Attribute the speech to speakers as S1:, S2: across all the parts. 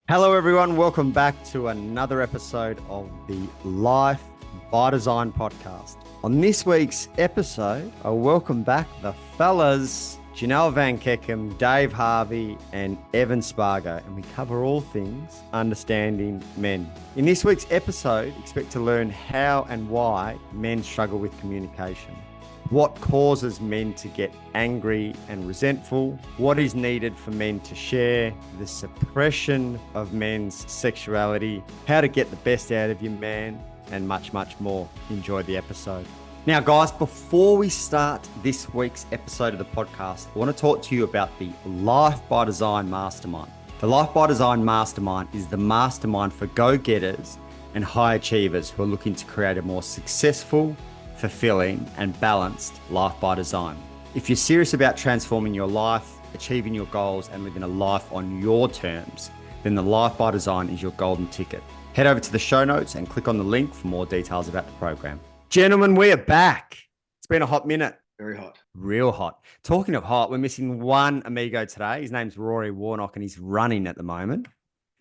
S1: Hello, everyone. Welcome back to another episode of the Life by Design podcast. On this week's episode, I welcome back the fellas, Janoah van Kekem, Dave Harvey, and Evan Spargo, and we cover all things understanding men. In this week's episode, expect to learn how and why men struggle with communication. What causes men to get angry and resentful? What is needed for men to share? The suppression of men's sexuality, how to get the best out of your man, and much, much more. Enjoy the episode. Now, guys, before we start this week's episode of the podcast, I want to talk to you about the Life by Design Mastermind. The Life by Design Mastermind is the mastermind for go-getters and high achievers who are looking to create a more successful, fulfilling and balanced life by design. If you're serious about transforming your life, achieving your goals and living a life on your terms, then the Life by Design is your golden ticket. Head over to the show notes and click on the link for more details about the program. Gentlemen, we are back. It's been a hot minute.
S2: Very hot.
S1: Real hot. Talking of hot, we're missing one amigo today. His name's Rory Warnock and he's running at the moment.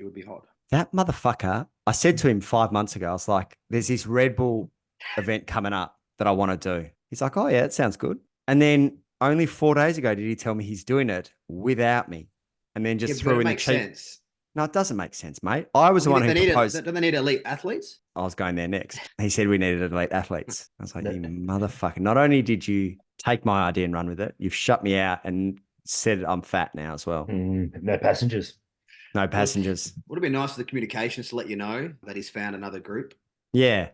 S2: It would be hot.
S1: That motherfucker, I said to him 5 months ago, I was like, there's this Red Bull event coming up that I want to do. He's like, oh yeah, that sounds good. And then only 4 days ago did he tell me he's doing it without me, and then just threw in the cheap.
S2: Sense.
S1: No, it doesn't make sense, mate. I was the one who proposed.
S2: Don't they need elite athletes?
S1: I was going there next. He said we needed elite athletes. I was like, you motherfucker! Not only did you take my idea and run with it, you've shut me out and said I'm fat now as well.
S3: No passengers.
S1: No passengers.
S2: Would it be nice for the communications to let you know that he's found another group?
S1: Yeah.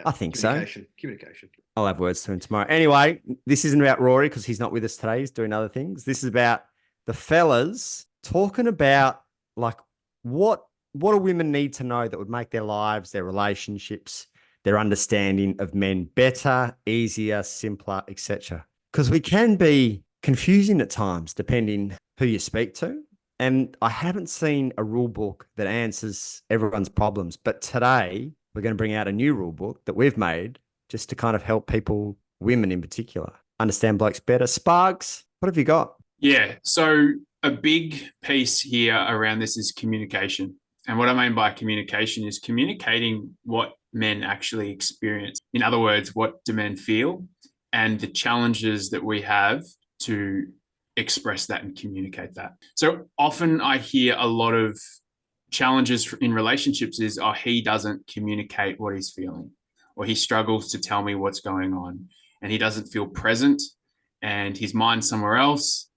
S1: I think so.
S2: Communication.
S1: I'll have words to him tomorrow. Anyway, this isn't about Rory because he's not with us today. He's doing other things. This is about the fellas talking about like what do women need to know that would make their lives, their relationships, their understanding of men better, easier, simpler, etc. Because we can be confusing at times depending who you speak to. And I haven't seen a rule book that answers everyone's problems. But today, we're going to bring out a new rule book that we've made just to kind of help people, women in particular, understand blokes better. Sparks, what have you got?
S4: Yeah, so a big piece here around this is communication. And what I mean by communication is communicating what men actually experience. In other words, what do men feel and the challenges that we have to express that and communicate that. So often I hear a lot of challenges in relationships is, oh, he doesn't communicate what he's feeling, or he struggles to tell me what's going on, and he doesn't feel present, and his mind's somewhere else,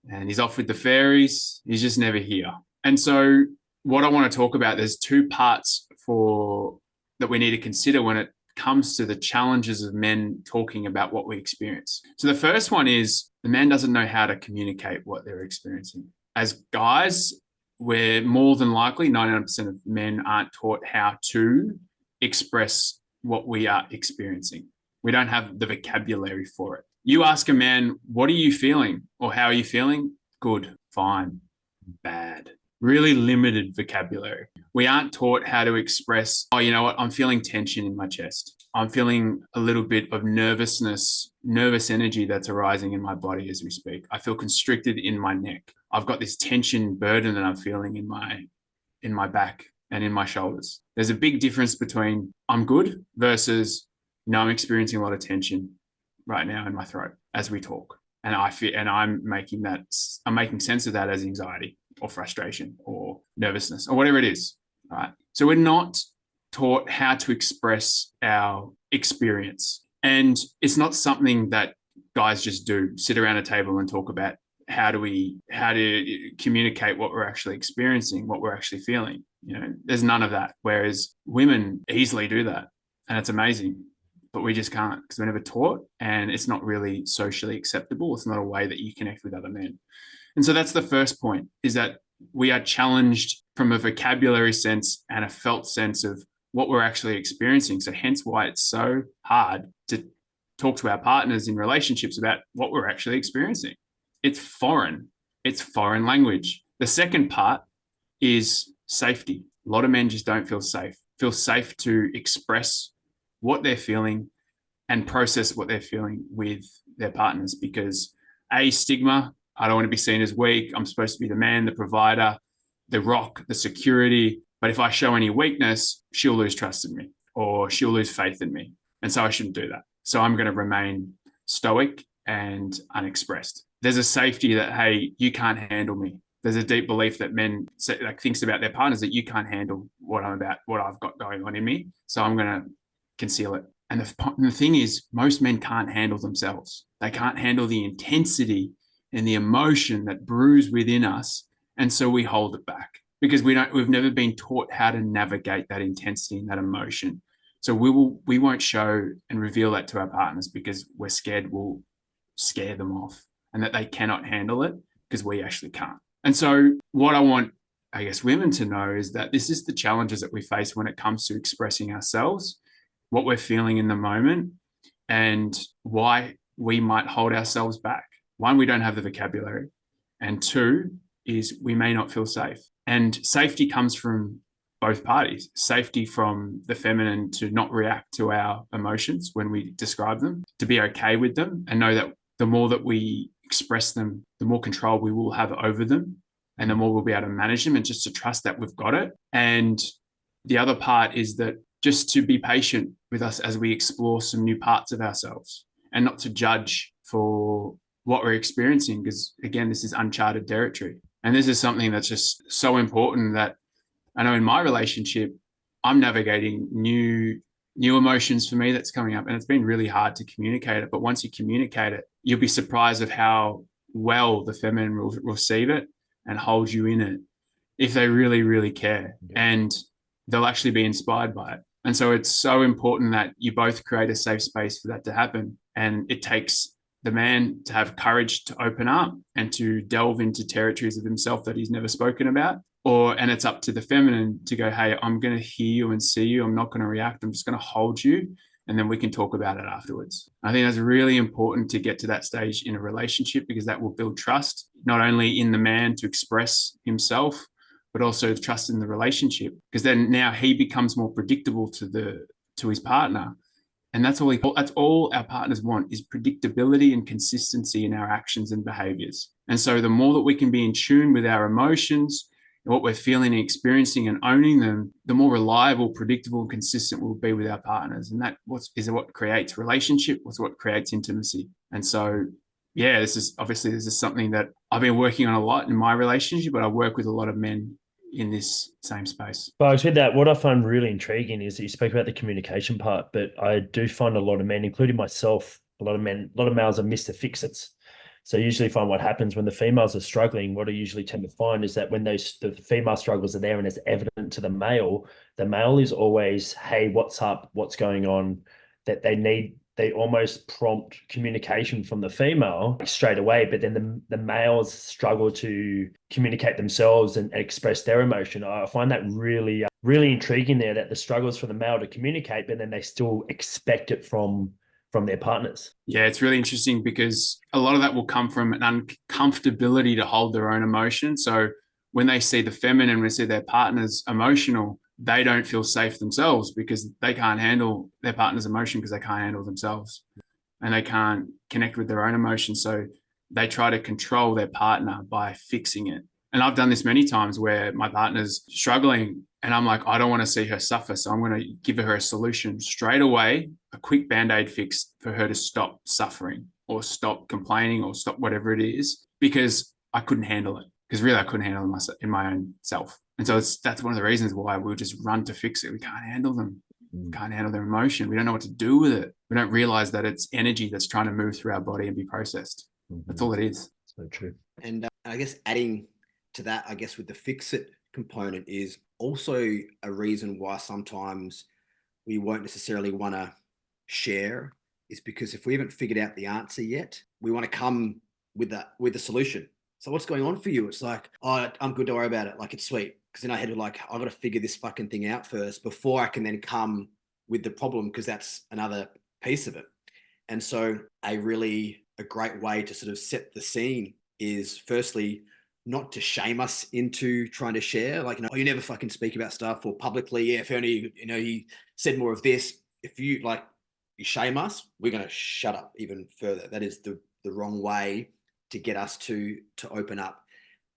S4: and he's off with the fairies. He's just never here. And so what I want to talk about, there's two parts that we need to consider when it comes to the challenges of men talking about what we experience. So the first one is the man doesn't know how to communicate what they're experiencing. As guys, we're more than likely 99% of men aren't taught how to express what we are experiencing. We don't have the vocabulary for it. You ask a man, what are you feeling? Or how are you feeling? Good, fine, bad. Really limited vocabulary. We aren't taught how to express, oh, you know what? I'm feeling tension in my chest. I'm feeling a little bit of nervous energy that's arising in my body as we speak. I feel constricted in my neck. I've got this tension burden that I'm feeling in my back and in my shoulders. There's a big difference between I'm good versus, I'm experiencing a lot of tension right now in my throat as we talk. And I'm making sense of that as anxiety or frustration or nervousness or whatever it is. Right. So we're not taught how to express our experience. And it's not something that guys just do, sit around a table and talk about how to communicate what we're actually experiencing, what we're actually feeling. There's none of that. Whereas women easily do that. And it's amazing, but we just can't because we're never taught, and it's not really socially acceptable. It's not a way that you connect with other men. And so that's the first point, is that we are challenged from a vocabulary sense and a felt sense of what we're actually experiencing. So hence why it's so hard to talk to our partners in relationships about what we're actually experiencing. It's foreign. It's foreign language. The second part is safety. A lot of men just don't feel safe to express what they're feeling and process what they're feeling with their partners because stigma, I don't want to be seen as weak. I'm supposed to be the man, the provider. the rock, the security. But if I show any weakness, she'll lose trust in me or she'll lose faith in me. And so I shouldn't do that. So I'm going to remain stoic and unexpressed. There's a safety that, hey, you can't handle me. There's a deep belief that men say, like, thinks about their partners that you can't handle what I've got going on in me. So I'm going to conceal it. And the thing is, most men can't handle themselves. They can't handle the intensity and the emotion that brews within us. And so we hold it back because we've never been taught how to navigate that intensity and that emotion. So we won't show and reveal that to our partners because we're scared we'll scare them off and that they cannot handle it because we actually can't. And so what I want, I guess, women to know is that this is the challenges that we face when it comes to expressing ourselves, what we're feeling in the moment, and why we might hold ourselves back. One, we don't have the vocabulary. And two is we may not feel safe. And safety comes from both parties. Safety from the feminine to not react to our emotions when we describe them, to be okay with them and know that the more that we express them, the more control we will have over them and the more we'll be able to manage them, and just to trust that we've got it. And the other part is that just to be patient with us as we explore some new parts of ourselves and not to judge for what we're experiencing, because again, this is uncharted territory. And this is something that's just so important that I know in my relationship, I'm navigating new emotions for me that's coming up. And it's been really hard to communicate it. But once you communicate it, you'll be surprised at how well the feminine will receive it and hold you in it if they really, really care. And they'll actually be inspired by it. And so it's so important that you both create a safe space for that to happen. And it takes the man to have courage to open up and to delve into territories of himself that he's never spoken about. And it's up to the feminine to go, hey, I'm going to hear you and see you. I'm not going to react. I'm just going to hold you. And then we can talk about it afterwards. I think that's really important to get to that stage in a relationship, because that will build trust, not only in the man to express himself, but also trust in the relationship. Because then now he becomes more predictable to his partner. And that's all our partners want, is predictability and consistency in our actions and behaviors. And so the more that we can be in tune with our emotions, what we're feeling and experiencing and owning them, the more reliable, predictable, and consistent we'll be with our partners. And that is what creates relationship, what creates intimacy. And so, yeah, this is something that I've been working on a lot in my relationship, but I work with a lot of men in this same space.
S3: But with that, what I find really intriguing is that you spoke about the communication part, but I do find a lot of men, including myself, a lot of males are Mr. Fix-Its. So usually find what happens when the females are struggling, what I usually tend to find is that when the female struggles are there and it's evident to the male is always, hey, what's up? What's going on? That they almost prompt communication from the female straight away, but then the males struggle to communicate themselves and express their emotion. I find that really, really intriguing there, that the struggles for the male to communicate, but then they still expect it from their partners.
S4: Yeah, it's really interesting because a lot of that will come from an uncomfortability to hold their own emotion. So when they see the feminine, when they see their partner's emotional, they don't feel safe themselves because they can't handle their partner's emotion because they can't handle themselves and they can't connect with their own emotions. So they try to control their partner by fixing it. And I've done this many times where my partner's struggling and I'm like, I don't want to see her suffer. So I'm going to give her a solution straight away, a quick Band-Aid fix for her to stop suffering or stop complaining or stop whatever it is, because I couldn't handle it. Because really I couldn't handle it in my own self. And so that's one of the reasons why we'll just run to fix it. We can't handle them. We can't handle their emotion. We don't know what to do with it. We don't realize that it's energy that's trying to move through our body and be processed. That's all it is.
S3: So true.
S2: And I guess adding to that, I guess with the fix it component is also a reason why sometimes we won't necessarily want to share, is because if we haven't figured out the answer yet, we want to come with the solution. So what's going on for you? It's like, oh, I'm good, don't worry about it. Like, it's sweet. Because in our head, we're like, I've got to figure this fucking thing out first before I can then come with the problem, because that's another piece of it. And so a great way to sort of set the scene is, firstly, not to shame us into trying to share. Like, oh, you never fucking speak about stuff, or publicly, yeah, if only, he said more of this. If you shame us, we're going to shut up even further. That is the wrong way to get us to open up.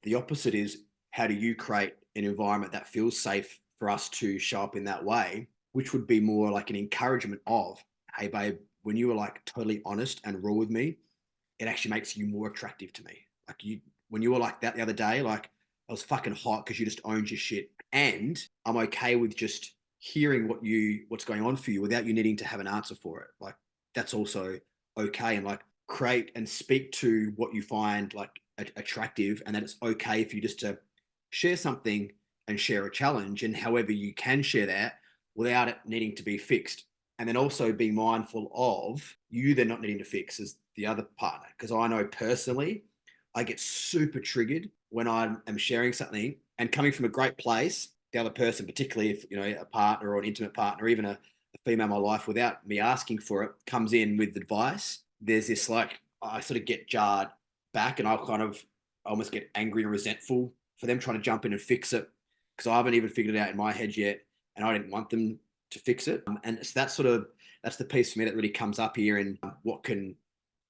S2: The opposite is, how do you create an environment that feels safe for us to show up in that way, which would be more like an encouragement of, hey, babe, when you were like totally honest and raw with me, it actually makes you more attractive to me. Like when you were like that the other day, like I was fucking hot because you just owned your shit. And I'm okay with just hearing what's going on for you without you needing to have an answer for it. Like that's also okay. And like create and speak to what you find like attractive, and that it's okay for you just to share something and share a challenge, and however you can share that without it needing to be fixed. And then also be mindful of you then not needing to fix as the other partner. Because I know personally, I get super triggered when I am sharing something and coming from a great place, the other person, particularly if, a partner or an intimate partner, even a female in my life, without me asking for it, comes in with advice. There's this like, I sort of get jarred back, and I almost get angry and resentful for them trying to jump in and fix it, because I haven't even figured it out in my head yet, and I didn't want them to fix it. And it's that's the piece for me that really comes up here, and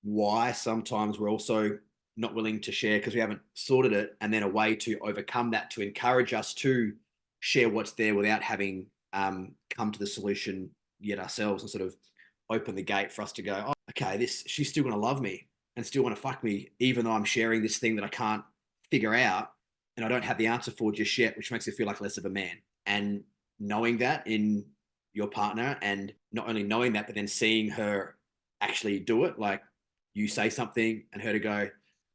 S2: why sometimes we're also not willing to share because we haven't sorted it, and then a way to overcome that to encourage us to share what's there without having come to the solution yet ourselves, and sort of open the gate for us to go, oh, okay, she's still going to love me and still want to fuck me, even though I'm sharing this thing that I can't figure out and I don't have the answer for just yet, which makes it feel like less of a man. And knowing that in your partner, and not only knowing that, but then seeing her actually do it, like you say something and her to go,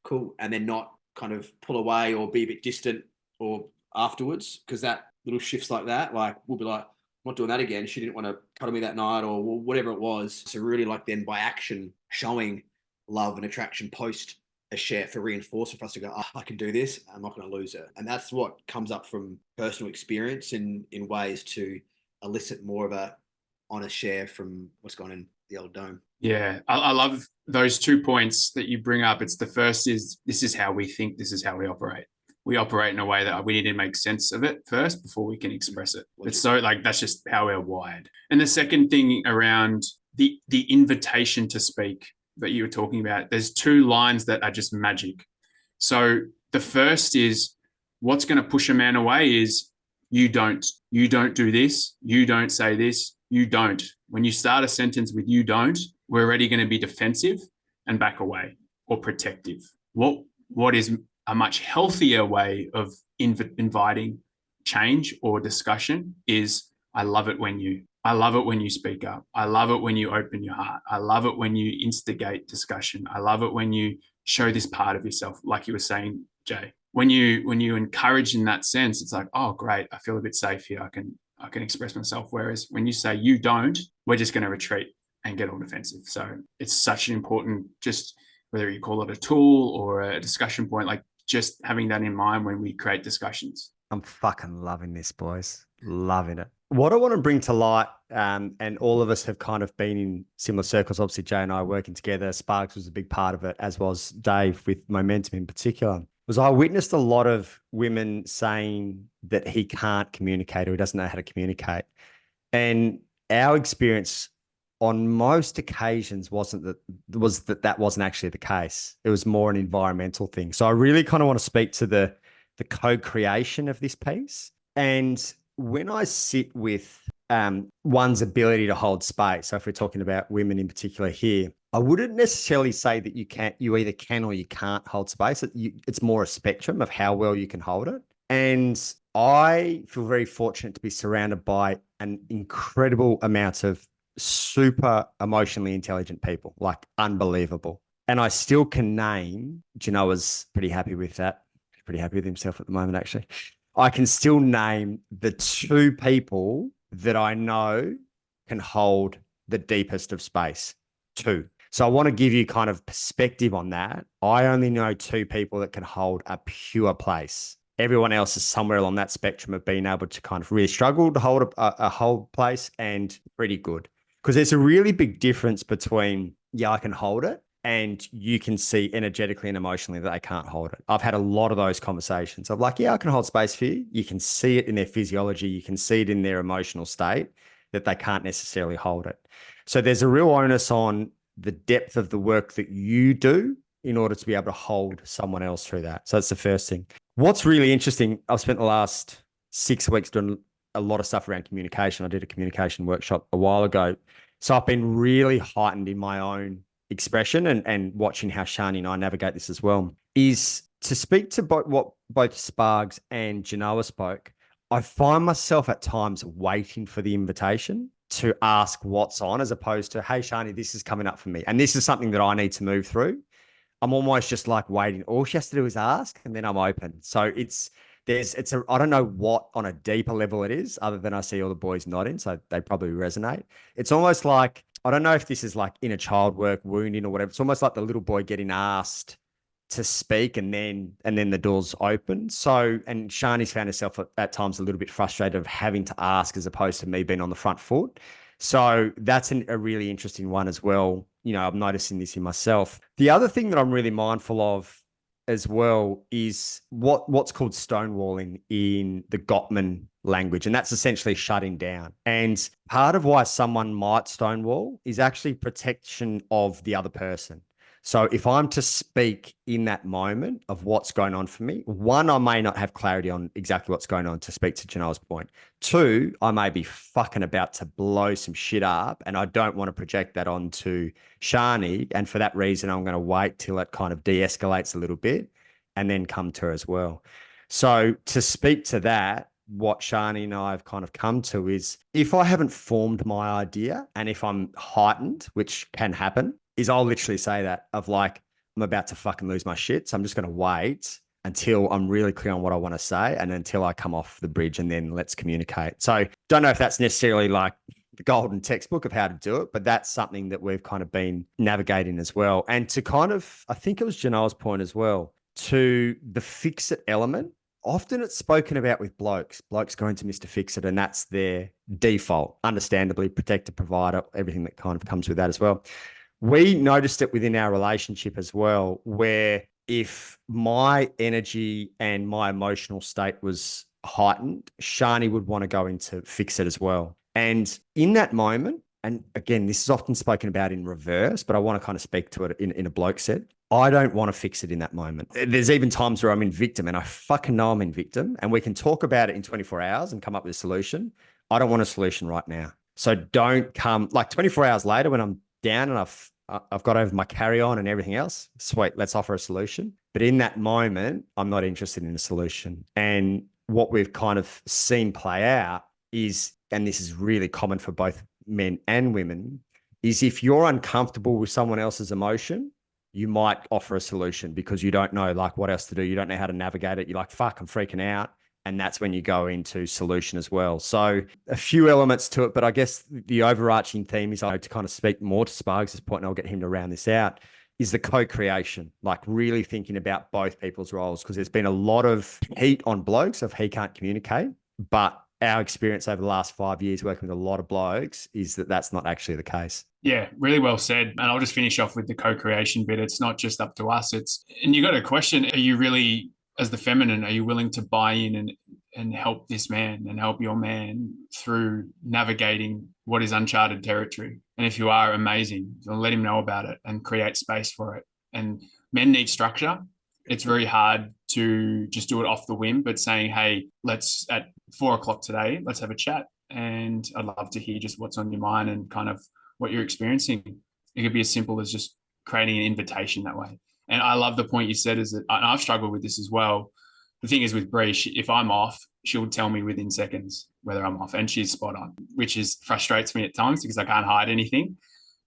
S2: cool, and then not kind of pull away or be a bit distant or afterwards, because that little shifts like that, like we'll be like, I'm not doing that again. She didn't want to cuddle me that night or whatever it was. So really like then by action, showing love and attraction post a share for reinforcement for us to go, oh, I can do this. I'm not going to lose her. And that's what comes up from personal experience in ways to elicit more of a honest share from what's gone in the old dome.
S4: Yeah, I love those 2 points that you bring up. It's the first is, this is how we think, this is how we operate. We operate in a way that we need to make sense of it first before we can express it. It's so like, that's just how we're wired. And the second thing around the invitation to speak that you were talking about, there's 2 lines that are just magic. So the first is, what's going to push a man away is you don't do this, you don't say this, you don't. When you start a sentence with you don't, we're already going to be defensive and back away or protective. What is a much healthier way of inviting change or discussion is, I love it when you speak up. I love it when you open your heart. I love it when you instigate discussion. I love it when you show this part of yourself, like you were saying, Jay. When you encourage in that sense, it's like, oh, great, I feel a bit safe here. I can express myself. Whereas when you say you don't, we're just going to retreat and get all defensive. So it's such an important, just whether you call it a tool or a discussion point, like just having that in mind when we create discussions.
S1: I'm fucking loving this, boys. Loving it. What I want to bring to light, and all of us have kind of been in similar circles. Obviously, Jay and I are working together. Sparks was a big part of it, as was Dave with Momentum in particular. Was I witnessed a lot of women saying that he can't communicate or he doesn't know how to communicate. And our experience on most occasions was that wasn't actually the case. It was more an environmental thing. So I really kind of want to speak to the co-creation of this piece. And when I sit with one's ability to hold space, so if we're talking about women in particular here, I wouldn't necessarily say that you either can or you can't hold space. It's more a spectrum of how well you can hold it. And I feel very fortunate to be surrounded by an incredible amount of super emotionally intelligent people, like unbelievable. And I still can name, Janoah's pretty happy with that. He's pretty happy with himself at the moment, actually. I can still name the 2 people that I know can hold the deepest of space. 2. So I want to give you kind of perspective on that. I only know 2 people that can hold a pure place. Everyone else is somewhere along that spectrum of being able to kind of really struggle to hold a whole place and pretty good. Because there's a really big difference between, yeah, I can hold it, and you can see energetically and emotionally that they can't hold it. I've had a lot of those conversations of like, yeah, I can hold space for you. You can see it in their physiology. You can see it in their emotional state that they can't necessarily hold it. So there's a real onus on the depth of the work that you do in order to be able to hold someone else through that. So that's the first thing. What's really interesting, I've spent the last 6 weeks doing a lot of stuff around communication. I did a communication workshop a while ago. So I've been really heightened in my own expression and watching how Shani and I navigate this as well, is to speak to what both Spargs and Janoah spoke. I find myself at times waiting for the invitation to ask what's on, as opposed to, hey, Shani, this is coming up for me. And this is something that I need to move through. I'm almost just like waiting. All she has to do is ask, and then I'm open. So I don't know what on a deeper level it is, other than I see all the boys nodding, so they probably resonate. It's almost like, I don't know if this is like inner child work, wounding or whatever. It's almost like the little boy getting asked to speak, and then the doors open. So, and Shani's found herself at times a little bit frustrated of having to ask as opposed to me being on the front foot. So that's a really interesting one as well. You know, I'm noticing this in myself. The other thing that I'm really mindful of as well is what's called stonewalling in the Gottman language. And that's essentially shutting down. And part of why someone might stonewall is actually protection of the other person. So if I'm to speak in that moment of what's going on for me, one, I may not have clarity on exactly what's going on, to speak to Janoah's point. Two, I may be fucking about to blow some shit up, and I don't want to project that onto Shani. And for that reason, I'm going to wait till it kind of de-escalates a little bit and then come to her as well. So to speak to that, what Shani and I have kind of come to is, if I haven't formed my idea and if I'm heightened, which can happen, is I'll literally say that of like, I'm about to fucking lose my shit. So I'm just going to wait until I'm really clear on what I want to say, and until I come off the bridge, and then let's communicate. So don't know if that's necessarily like the golden textbook of how to do it, but that's something that we've kind of been navigating as well. And to kind of, I think it was Janoah's point as well, to the fix it element. Often it's spoken about with blokes going to Mr. Fix It, and that's their default, understandably, protector, provider, everything that kind of comes with that as well. We noticed it within our relationship as well, where if my energy and my emotional state was heightened, Shani would want to go into fix it as well. And in that moment, and again, this is often spoken about in reverse, but I want to kind of speak to it in a bloke set. I don't want to fix it in that moment. There's even times where I'm in victim, and I fucking know I'm in victim, and we can talk about it in 24 hours and come up with a solution. I don't want a solution right now. So don't come like 24 hours later when I'm down and I've got over my carry-on and everything else. Sweet, let's offer a solution. But in that moment, I'm not interested in a solution. And what we've kind of seen play out is, and this is really common for both men and women, is if you're uncomfortable with someone else's emotion, you might offer a solution because you don't know like what else to do. You don't know how to navigate it. You're like, fuck, I'm freaking out. And that's when you go into solution as well. So a few elements to it, but I guess the overarching theme is, to kind of speak more to Spargs' point, and I'll get him to round this out, is the co-creation, like really thinking about both people's roles, because there's been a lot of heat on blokes of he can't communicate, but our experience over the last 5 years working with a lot of blokes is that that's not actually the case.
S4: Yeah, really well said. And I'll just finish off with the co-creation bit. It's not just up to us. And you got a question, are you really, as the feminine, are you willing to buy in and help this man and help your man through navigating what is uncharted territory? And if you are, amazing. Let him know about it and create space for it. And men need structure. It's very hard to just do it off the whim, but saying, hey, let's at 4 o'clock today, let's have a chat. And I'd love to hear just what's on your mind and kind of what you're experiencing. It could be as simple as just creating an invitation that way. And I love the point you said, is that, and I've struggled with this as well. The thing is with Bree, if I'm off, she'll tell me within seconds whether I'm off, and she's spot on, which frustrates me at times because I can't hide anything.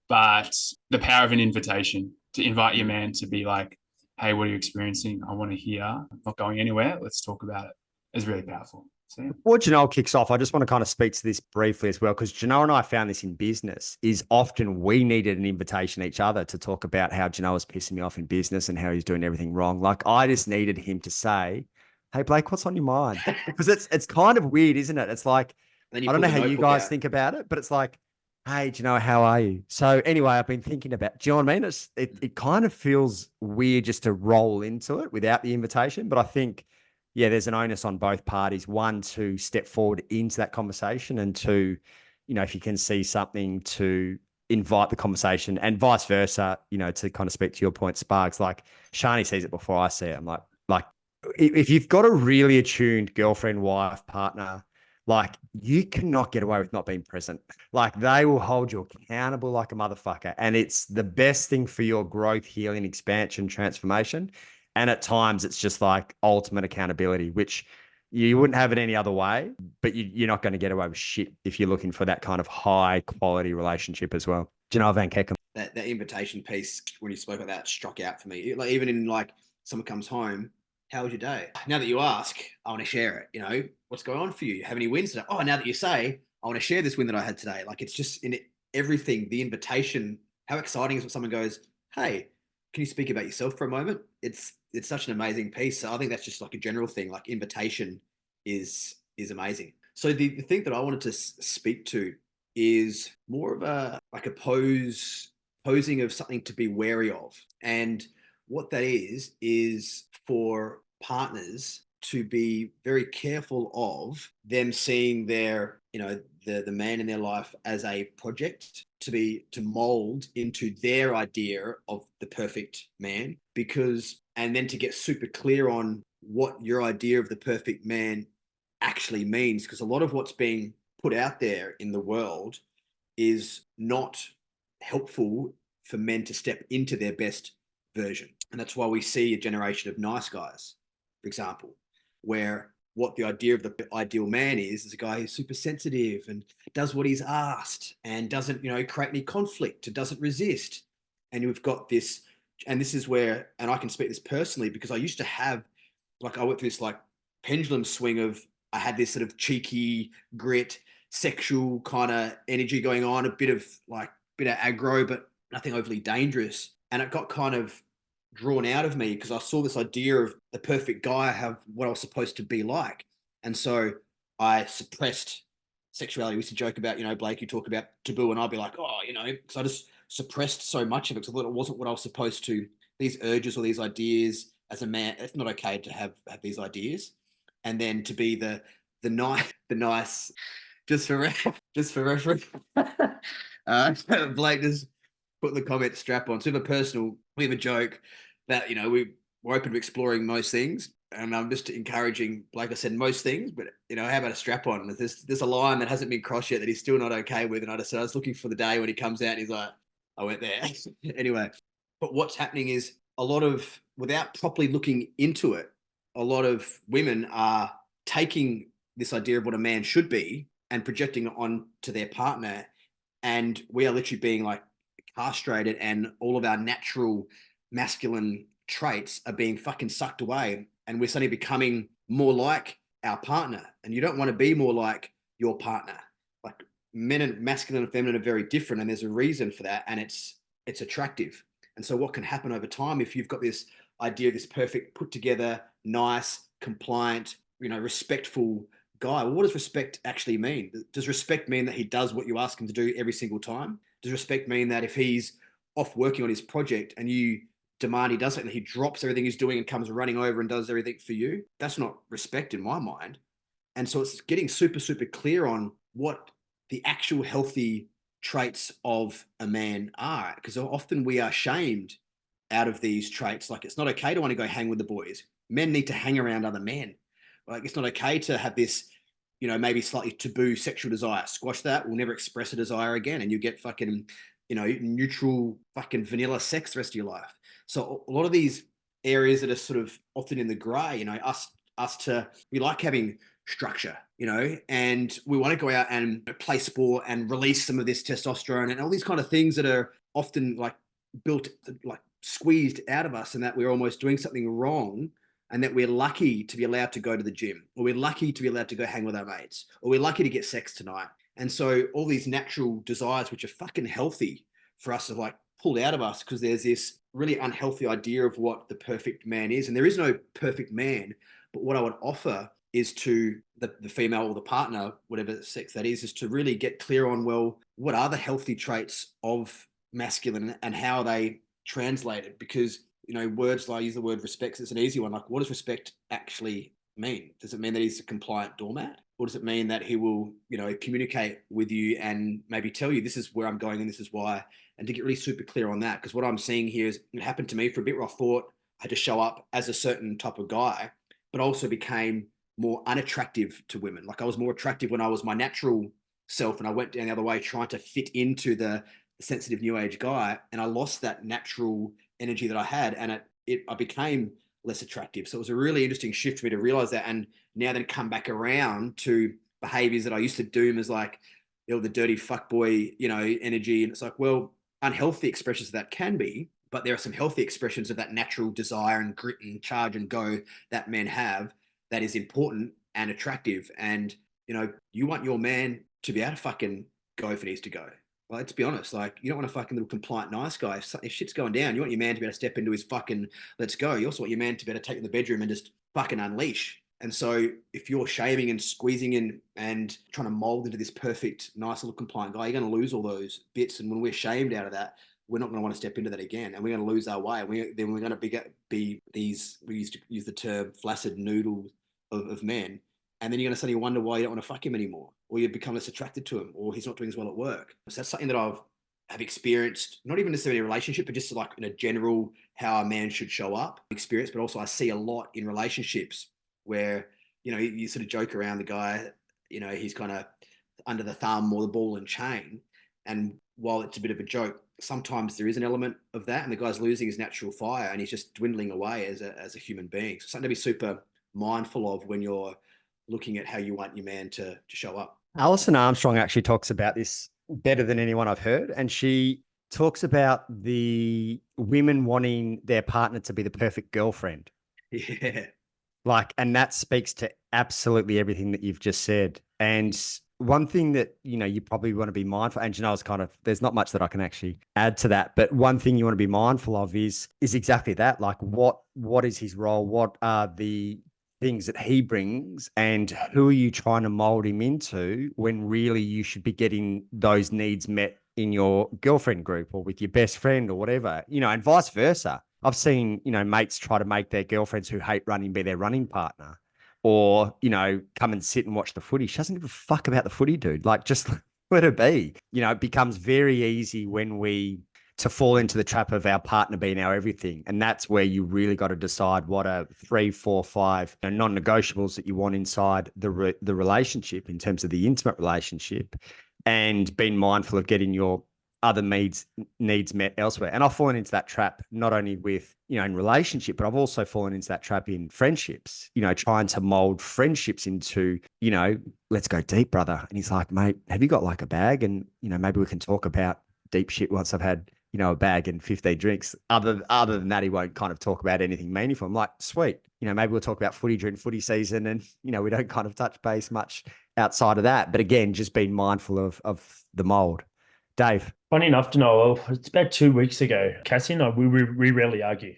S4: But the power of an invitation, to invite your man to be like, hey, what are you experiencing? I want to hear. I'm not going anywhere. Let's talk about it. Is really powerful. So, yeah.
S1: Before Janoah kicks off, I just want to kind of speak to this briefly as well, because Janoah and I found this in business, is often we needed an invitation each other to talk about how Janoah's pissing me off in business and how he's doing everything wrong. Like, I just needed him to say, hey, Blake, what's on your mind? Because it's kind of weird, isn't it? It's like, I don't know how you guys think about it, but it's like, hey, Janoah, how are you? So anyway, I've been thinking about, do you know what I mean? It kind of feels weird just to roll into it without the invitation. But I think, yeah, there's an onus on both parties. One, to step forward into that conversation, and two, if you can see something, to invite the conversation, and vice versa, to kind of speak to your point, Sparks, like Shani sees it before I see it. I'm like, if you've got a really attuned girlfriend, wife, partner, like you cannot get away with not being present. Like they will hold you accountable like a motherfucker. And it's the best thing for your growth, healing, expansion, transformation. And at times it's just like ultimate accountability, which you wouldn't have it any other way, but you're not going to get away with shit if you're looking for that kind of high quality relationship as well. Janoah van Kekem.
S2: That invitation piece, when you spoke about that, struck out for me. Like even in like someone comes home, how was your day? Now that you ask, I want to share it. You know, what's going on for you? Have any wins today? Oh, now that you say, I want to share this win that I had today. Like it's just in everything, the invitation. How exciting is when someone goes, hey, can you speak about yourself for a moment? It's such an amazing piece. So I think that's just like a general thing. Like invitation is amazing. So the thing that I wanted to speak to is more of a like a posing of something to be wary of. And what that is for partners to be very careful of them seeing their, you know, the man in their life as a project to mold into their idea of the perfect man, because, and then to get super clear on what your idea of the perfect man actually means, because a lot of what's being put out there in the world is not helpful for men to step into their best version. And that's why we see a generation of nice guys, for example, where what the idea of the ideal man is a guy who's super sensitive and does what he's asked and doesn't, you know, create any conflict and doesn't resist. And we've got this, and this is where, and I can speak this personally because I used to have, like I went through this like pendulum swing of, I had this sort of cheeky grit, sexual kind of energy going on, a bit of aggro, but nothing overly dangerous. And it got kind of drawn out of me because I saw this idea of the perfect guy, have what I was supposed to be like. And so I suppressed sexuality. We used to joke about, you know, Blake, you talk about taboo, and I'd be like, oh, you know, because I just suppressed so much of it because I thought it wasn't what I was supposed to, these urges or these ideas as a man. It's not okay to have these ideas. And then to be the nice, just for reference, Blake just put in the comment strap on. Super personal. We have a joke that, you know, we're open to exploring most things. And I'm just encouraging, like I said, most things, but, you know, how about a strap on? There's a line that hasn't been crossed yet that he's still not okay with. And I just said, I was looking for the day when he comes out and he's like, I went there. Anyway, but what's happening is a lot of, without properly looking into it, a lot of women are taking this idea of what a man should be and projecting it on to their partner. And we are literally being like castrated, and all of our natural masculine traits are being fucking sucked away. And we're suddenly becoming more like our partner. And you don't want to be more like your partner. Like men and masculine and feminine are very different. And there's a reason for that. And it's attractive. And so what can happen over time if you've got this idea of this perfect, put together, nice, compliant, you know, respectful guy? Well, what does respect actually mean? Does respect mean that he does what you ask him to do every single time? Does respect mean that if he's off working on his project and you demand he does it and he drops everything he's doing and comes running over and does everything for you? That's not respect in my mind. And so it's getting super, super clear on what the actual healthy traits of a man are, because often we are shamed out of these traits. Like, it's not okay to want to go hang with the boys. Men need to hang around other men. Like, it's not okay to have this, you know, maybe slightly taboo sexual desire. Squash that. We'll never express a desire again. And you get fucking, you know, neutral fucking vanilla sex the rest of your life. So a lot of these areas that are sort of often in the gray, you know, we like having structure, you know, and we want to go out and play sport and release some of this testosterone and all these kind of things that are often like built, like squeezed out of us, and that we're almost doing something wrong, and that we're lucky to be allowed to go to the gym, or we're lucky to be allowed to go hang with our mates, or we're lucky to get sex tonight. And so all these natural desires, which are fucking healthy for us, are like pulled out of us because there's this really unhealthy idea of what the perfect man is. And there is no perfect man. But what I would offer is to the female or the partner, whatever sex that is to really get clear on, well, what are the healthy traits of masculine and how are they translated? Because, you know, words, like I use the word respect, it's an easy one. Like, what does respect actually mean? Does it mean that he's a compliant doormat? Or does it mean that he will, you know, communicate with you and maybe tell you this is where I'm going and this is why, and to get really super clear on that? Because what I'm seeing here is, it happened to me for a bit where I thought I had to show up as a certain type of guy, but also became more unattractive to women. Like I was more attractive when I was my natural self, and I went down the other way trying to fit into the sensitive new age guy, and I lost that natural energy that I had, and I became less attractive. So it was a really interesting shift for me to realize that, and now then come back around to behaviors that I used to doom as like, the dirty fuckboy, energy. And it's like, well, unhealthy expressions of that can be, but there are some healthy expressions of that natural desire and grit and charge and go that men have that is important and attractive. And, you want your man to be able to fucking go if it needs to go. Well, let's be honest. Like, you don't want a fucking little compliant nice guy. If shit's going down, you want your man to be able to step into his fucking let's go. You also want your man to be able to take in the bedroom and just fucking unleash. And so if you're shaving and squeezing in and trying to mold into this perfect, nice little compliant guy, you're going to lose all those bits. And when we're shamed out of that, we're not going to want to step into that again. And we're going to lose our way. And then we're going to be these, we used to use the term flaccid noodles of men. And then you're going to suddenly wonder why you don't want to fuck him anymore, or you become less attracted to him, or he's not doing as well at work. So that's something that have experienced, not even necessarily in a relationship, but just like in a general how a man should show up experience. But also I see a lot in relationships where, you sort of joke around the guy, he's kind of under the thumb or the ball and chain. And while it's a bit of a joke, sometimes there is an element of that, and the guy's losing his natural fire and he's just dwindling away as a human being. So something to be super mindful of when you're looking at how you want your man to show up.
S1: Alison Armstrong actually talks about this better than anyone I've heard. And she talks about the women wanting their partner to be the perfect girlfriend.
S2: Yeah.
S1: And that speaks to absolutely everything that you've just said. And one thing that, you probably want to be mindful, and there's not much that I can actually add to that, but one thing you want to be mindful of is exactly that. Like what is his role? What are the things that he brings, and who are you trying to mold him into when really you should be getting those needs met in your girlfriend group or with your best friend or whatever, and vice versa. I've seen, mates try to make their girlfriends who hate running be their running partner, or, come and sit and watch the footy. She doesn't give a fuck about the footy, dude. Like, just let her be. It becomes very easy to fall into the trap of our partner being our everything. And that's where you really got to decide what are 3, 4, 5 non-negotiables that you want inside the relationship in terms of the intimate relationship, and being mindful of getting your other needs met elsewhere. And I've fallen into that trap, not only with, in relationship, but I've also fallen into that trap in friendships, trying to mold friendships into, let's go deep, brother. And he's like, mate, have you got like a bag? And, maybe we can talk about deep shit once I've had, a bag and 15 drinks. Other than that, he won't kind of talk about anything meaningful. I'm like, sweet. Maybe we'll talk about footy during footy season, and, we don't kind of touch base much outside of that. But again, just being mindful of the mold. Dave.
S3: Funny enough, Janoah, it's about 2 weeks ago. Cassie and I, we rarely argue.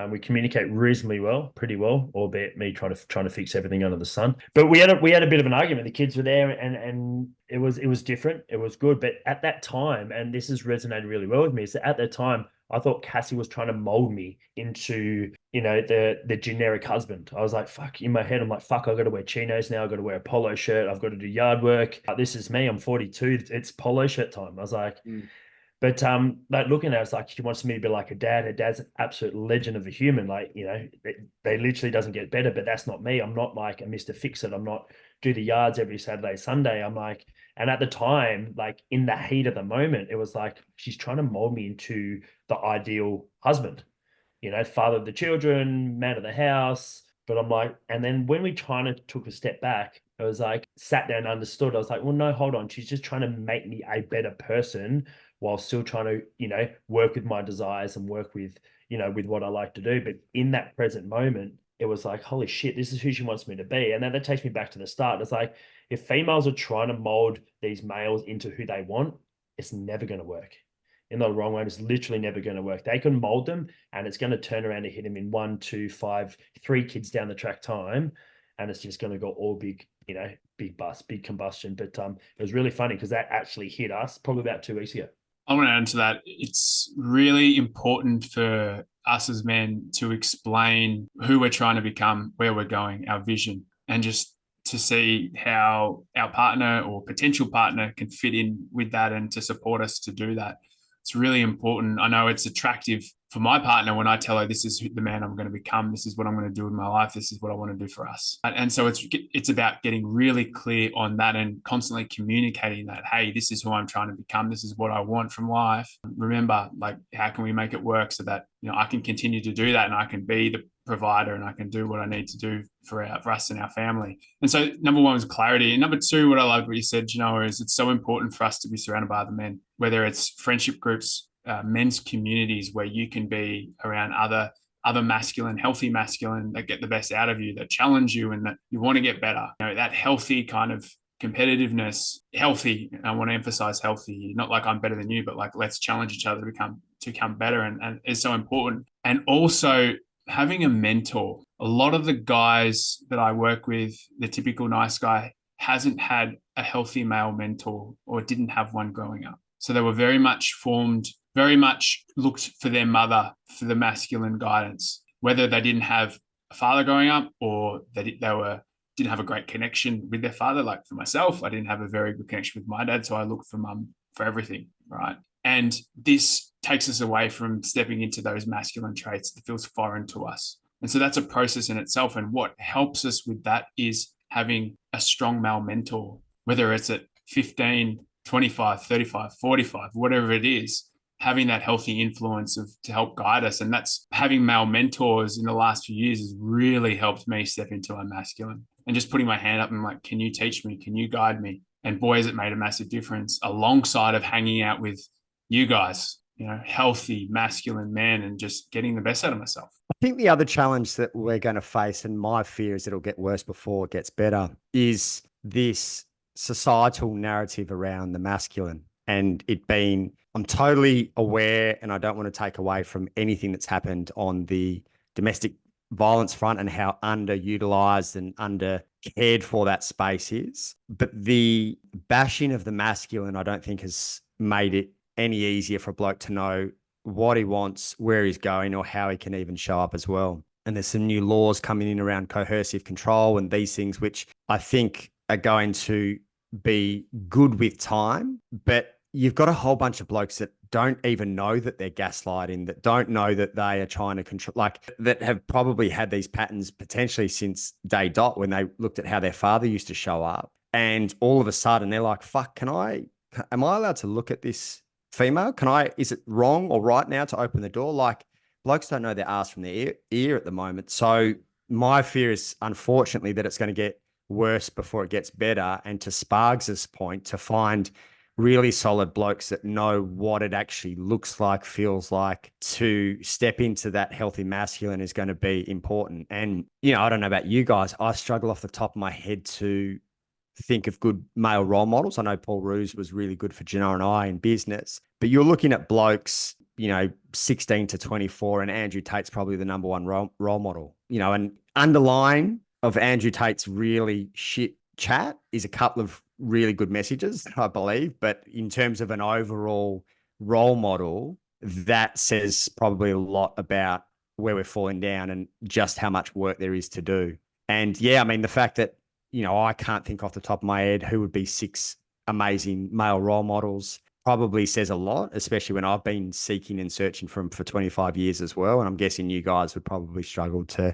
S3: We communicate reasonably well, pretty well, albeit me trying to fix everything under the sun. But we had a bit of an argument. The kids were there, and it was different. It was good, but at that time, and this has resonated really well with me, is that at that time I thought Cassie was trying to mold me into, the generic husband. I was like, fuck, in my head, I'm like, fuck, I've got to wear chinos now. I've got to wear a polo shirt. I've got to do yard work. This is me. I'm 42. It's polo shirt time. I was like. But like looking at it, it's like she wants me to be like a dad. Her dad's an absolute legend of a human. Like, they literally doesn't get better, but that's not me. I'm not like a Mr. Fix-It. I'm not do the yards every Saturday, Sunday. I'm like, and at the time, like in the heat of the moment, it was like she's trying to mold me into the ideal husband, father of the children, man of the house. But I'm like, and then when we took a step back, I was like, sat down and understood. I was like, well, no, hold on. She's just trying to make me a better person while still trying to, work with my desires and work with, with what I like to do. But in that present moment, it was like, holy shit, this is who she wants me to be. And then that takes me back to the start. It's like, if females are trying to mold these males into who they want, it's never going to work. In the wrong way, it's literally never going to work. They can mold them, and it's going to turn around and hit them in 1, 2, 5, 3 kids down the track time. And it's just going to go all big, big bust, big combustion. But it was really funny because that actually hit us probably about 2 weeks ago.
S4: I want to add to that. It's really important for us as men to explain who we're trying to become, where we're going, our vision, and just to see how our partner or potential partner can fit in with that and to support us to do that. It's really important. I know it's attractive for my partner, when I tell her this is the man I'm going to become, this is what I'm going to do in my life, this is what I want to do for us. And so it's about getting really clear on that and constantly communicating that, hey, this is who I'm trying to become. This is what I want from life. Remember, like, how can we make it work so that, you know, I can continue to do that and I can be the provider and I can do what I need to do for us and our family. And so number one was clarity. And number two, what I loved what you said, Janoah, is it's so important for us to be surrounded by other men, whether it's friendship groups, men's communities where you can be around other masculine, healthy masculine that get the best out of you, that challenge you and that you want to get better. You know, that healthy kind of competitiveness, healthy. I want to emphasize healthy, not like I'm better than you, but like let's challenge each other to become better, and is so important. And also having a mentor. A lot of the guys that I work with, the typical nice guy, hasn't had a healthy male mentor or didn't have one growing up. So they were very much looked for their mother for the masculine guidance, whether they didn't have a father growing up or didn't have a great connection with their father. Like for myself, I didn't have a very good connection with my dad, so I looked for mum for everything, right? And this takes us away from stepping into those masculine traits that feels foreign to us. And so that's a process in itself. And what helps us with that is having a strong male mentor, whether it's at 15, 25, 35, 45, whatever it is, having that healthy influence to help guide us. And that's having male mentors in the last few years has really helped me step into my masculine and just putting my hand up and like, can you teach me? Can you guide me? And boy, has it made a massive difference alongside of hanging out with you guys, you know, healthy masculine men and just getting the best out of myself.
S1: I think the other challenge that we're going to face, and my fear is it'll get worse before it gets better, is this societal narrative around the masculine and it being, I'm totally aware and I don't want to take away from anything that's happened on the domestic violence front and how underutilized and under cared for that space is. But the bashing of the masculine, I don't think has made it any easier for a bloke to know what he wants, where he's going, or how he can even show up as well. And there's some new laws coming in around coercive control and these things, which I think are going to be good with time. But you've got a whole bunch of blokes that don't even know that they're gaslighting, that don't know that they are trying to control, like that have probably had these patterns potentially since day dot when they looked at how their father used to show up. And all of a sudden they're like, fuck, am I allowed to look at this female? Is it wrong or right now to open the door? Like blokes don't know their ass from their ear at the moment. So my fear is unfortunately that it's going to get worse before it gets better. And to Spargs' point, to find really solid blokes that know what it actually looks like, feels like, to step into that healthy masculine is going to be important. And, you know, I don't know about you guys. I struggle off the top of my head to think of good male role models. I know Paul Roos was really good for Janoah and I in business, but you're looking at blokes, you know, 16 to 24, and Andrew Tate's probably the number one role model, you know, and underlying of Andrew Tate's really shit chat is a couple of really good messages, I believe. But in terms of an overall role model, that says probably a lot about where we're falling down and just how much work there is to do. And yeah, I mean, the fact that, you know, I can't think off the top of my head who would be 6 amazing male role models probably says a lot, especially when I've been seeking and searching for them for 25 years as well. And I'm guessing you guys would probably struggle to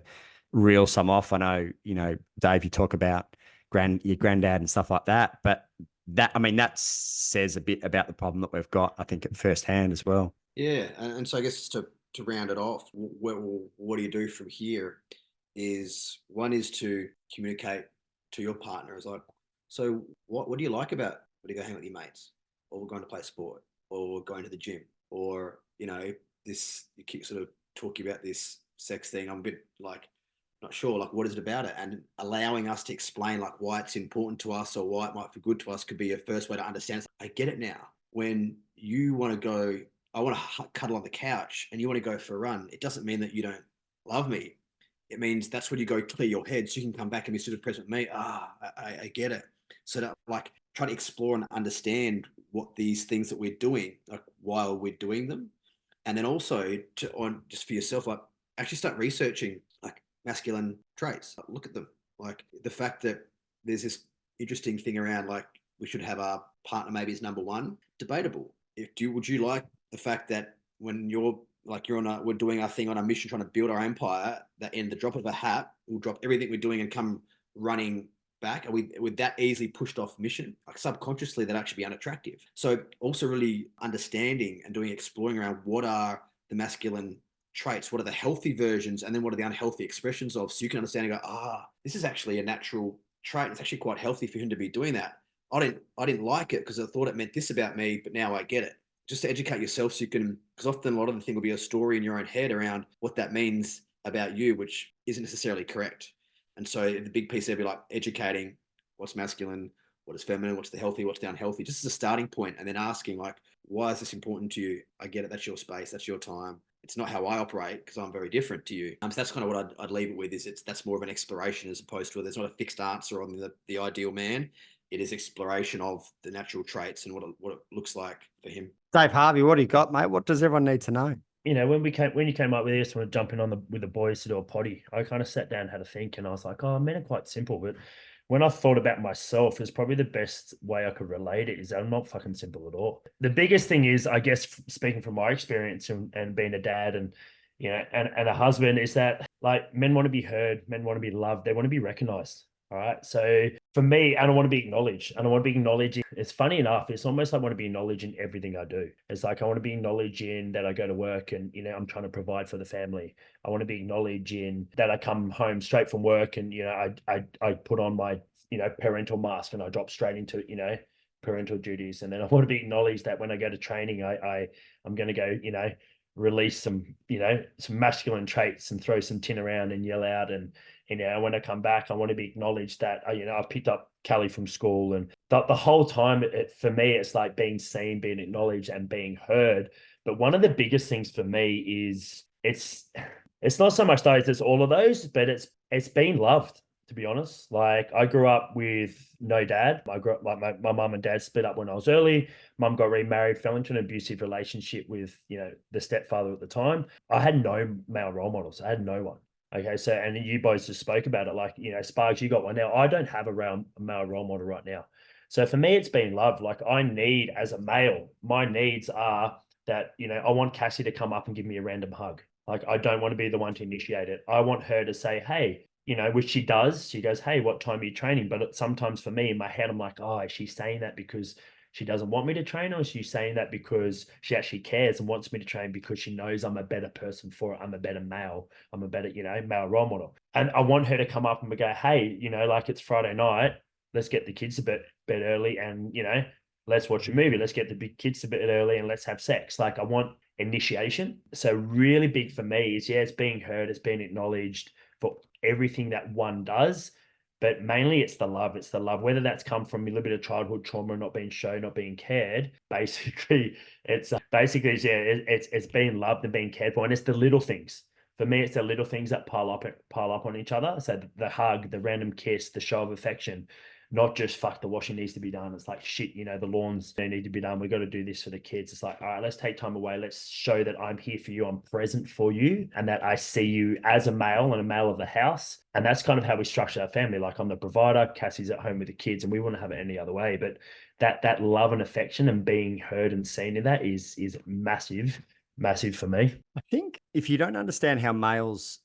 S1: reel some off. I know, you know, Dave, you talk about your granddad and stuff like that, but that says a bit about the problem that we've got, I think, at firsthand as well.
S2: Yeah. And so I guess to round it off, what do you do from here is one is to communicate to your partner is like, so what do you like about when you go hang out with your mates, or we're going to play sport, or we're going to the gym, or, you know, this, you keep sort of talking about this sex thing. I'm a bit like, not sure, like, what is it about it? And allowing us to explain like why it's important to us or why it might feel good to us could be a first way to understand. I get it now. When you want to go, I want to cuddle on the couch and you want to go for a run, it doesn't mean that you don't love me. It means that's when you go clear your head so you can come back and be sort of present with me. I get it. So that, like, try to explore and understand what these things that we're doing, like while we're doing them. And then also just for yourself, like actually start researching like masculine traits. Like, look at them. Like the fact that there's this interesting thing around like we should have our partner maybe as number one, debatable. Would you like the fact that when you're like we're doing our thing on our mission, trying to build our empire, that in the drop of a hat, we'll drop everything we're doing and come running back. And we with that easily pushed off mission, like subconsciously, that actually be unattractive. So also really understanding and doing exploring around what are the masculine traits, what are the healthy versions, and then what are the unhealthy expressions of, so you can understand and go, this is actually a natural trait. It's actually quite healthy for him to be doing that. I didn't like it because I thought it meant this about me, but now I get it. Just to educate yourself so you can, because often a lot of the thing will be a story in your own head around what that means about you, which isn't necessarily correct. And so the big piece there be like educating what's masculine, what is feminine, what's the healthy, what's the unhealthy, just as a starting point, and then asking like, why is this important to you? I get it. That's your space. That's your time. It's not how I operate because I'm very different to you. So that's kind of what I'd leave it with, is that's more of an exploration as opposed to, there's not a fixed answer on the ideal man. It is exploration of the natural traits and what it looks like for him.
S1: Dave Harvey, what do you got, mate? What does everyone need to know?
S3: You know, when you came up with this, when jumping on with the boys to do a potty, I kind of sat down and had a think, and I was like, men are quite simple. But when I thought about myself, it's probably the best way I could relate it is that I'm not fucking simple at all. The biggest thing is, I guess, speaking from my experience and being a dad and, you know, and a husband, is that like men want to be heard, men want to be loved, they want to be recognized. All right. So for me, I don't want to be acknowledged. I don't want to be acknowledged. It's funny enough. It's almost like I want to be acknowledged in everything I do. It's like I want to be acknowledged in that I go to work and, you know, I'm trying to provide for the family. I want to be acknowledged in that I come home straight from work and, you know, I put on my, you know, parental mask and I drop straight into, you know, parental duties. And then I want to be acknowledged that when I go to training, I'm going to go, you know, release some, you know, some masculine traits and throw some tin around and yell out. And, you know, when I come back, I want to be acknowledged that, you know, I've picked up Callie from school. And the whole time, for me, it's like being seen, being acknowledged and being heard. But one of the biggest things for me is it's not so much those, it's all of those, but it's being loved, to be honest. Like I grew up with no dad. I grew up like my mum and dad split up when I was early. Mum got remarried, fell into an abusive relationship with, you know, the stepfather at the time. I had no male role models. I had no one. Okay, so, and you boys just spoke about it, like, you know, Sparks, you got one now. I don't have a male role model right now. So for me, it's been love. Like I need, as a male, my needs are that, you know, I want Cassie to come up and give me a random hug. Like I don't want to be the one to initiate it. I want her to say, hey, you know, which she does. She goes, hey, what time are you training? But sometimes for me in my head, I'm like, is she saying that because she doesn't want me to train, or is she saying that because she actually cares and wants me to train because she knows I'm a better person for it? I'm a better male. I'm a better, you know, male role model. And I want her to come up and go, hey, you know, like it's Friday night. Let's get the kids to bed early and, you know, let's watch a movie. Let's get the big kids to bed early and let's have sex. Like I want initiation. So really big for me is, it's being heard, it's being acknowledged for everything that one does. But mainly it's the love. It's the love, whether that's come from a little bit of childhood trauma, not being shown, not being cared. Basically, it's being loved and being cared for. And it's the little things. For me, it's the little things that pile up on each other. So the hug, the random kiss, the show of affection, not just fuck, the washing needs to be done. It's like, shit, you know, the lawns, they need to be done. We've got to do this for the kids. It's like, all right, let's take time away. Let's show that I'm here for you. I'm present for you and that I see you as a male and a male of the house. And that's kind of how we structure our family. Like I'm the provider, Cassie's at home with the kids, and we wouldn't have it any other way. But that love and affection and being heard and seen in that is massive for me.
S1: I think if you don't understand how males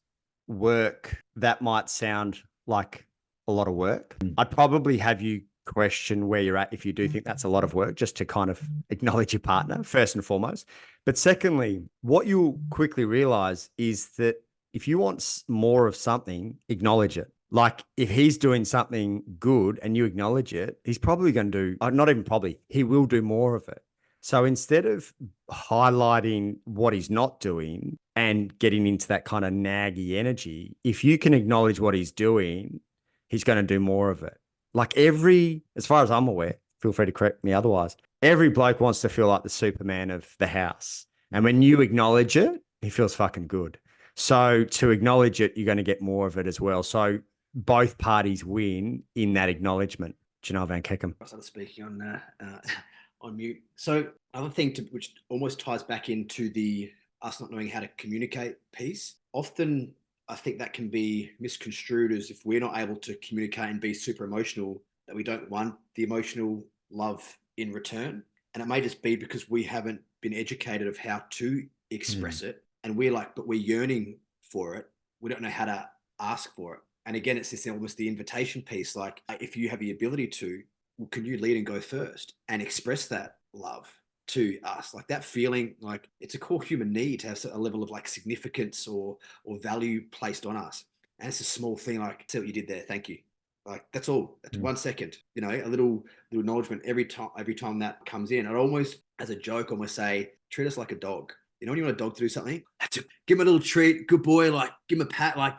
S1: work, that might sound like a lot of work. I'd probably have you question where you're at if you do think that's a lot of work, just to kind of acknowledge your partner first and foremost. But secondly, what you'll quickly realize is that if you want more of something, acknowledge it. Like if he's doing something good and you acknowledge it, he's probably going to do, not even probably, he will do more of it. So instead of highlighting what he's not doing and getting into that kind of naggy energy, if you can acknowledge what he's doing, he's going to do more of it. Like as far as I'm aware, feel free to correct me otherwise, every bloke wants to feel like the Superman of the house. And when you acknowledge it, he feels fucking good. So to acknowledge it, you're going to get more of it as well. So both parties win in that acknowledgement. Janoah van Kekem.
S2: I started speaking on mute. So another thing which almost ties back into the us not knowing how to communicate piece. Often I think that can be misconstrued as if we're not able to communicate and be super emotional, that we don't want the emotional love in return. And it may just be because we haven't been educated of how to express it. and we're like, but we're yearning for it. We don't know how to ask for it. And again, it's this almost the invitation piece. Like, if you have the ability to, well, can you lead and go first and express that love to us? Like that feeling, like it's a core human need to have a level of like significance or value placed on us. And it's a small thing, like, see what you did there, thank you. Like that's all. That's 1 second. You know, a little acknowledgement every time that comes in. I'd almost, as a joke, almost say, treat us like a dog. You know, when you want a dog to do something, give him a little treat, good boy, like give him a pat, like,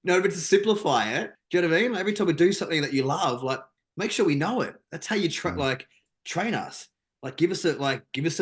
S2: no, but to simplify it, do you know what I mean? Like, every time we do something that you love, like make sure we know it. That's how you train us. Like give us some